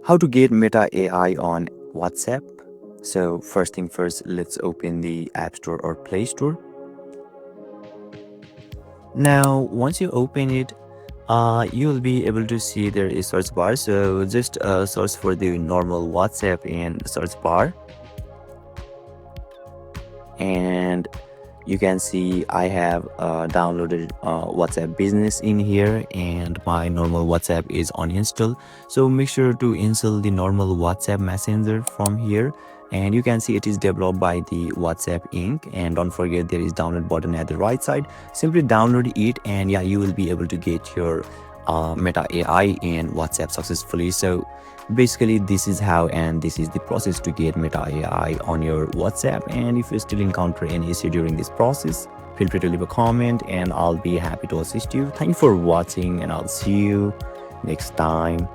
How to get Meta AI on WhatsApp. So first thing first, let's open the App Store or Play Store. Now, once you open it, you will be able to see there is search bar. So just search for the normal WhatsApp in search bar, and you can see I have downloaded WhatsApp Business in here, and my normal WhatsApp is on install. So make sure to install the normal WhatsApp Messenger from here, and you can see it is developed by the WhatsApp Inc. And don't forget there is download button at the right side. Simply download it, and yeah, you will be able to get your Meta AI in WhatsApp successfully. So basically this is how and this is the process to get Meta AI on your WhatsApp. And if you still encounter any issue during this process, feel free to leave a comment and I'll be happy to assist you. Thank you for watching, and I'll see you next time.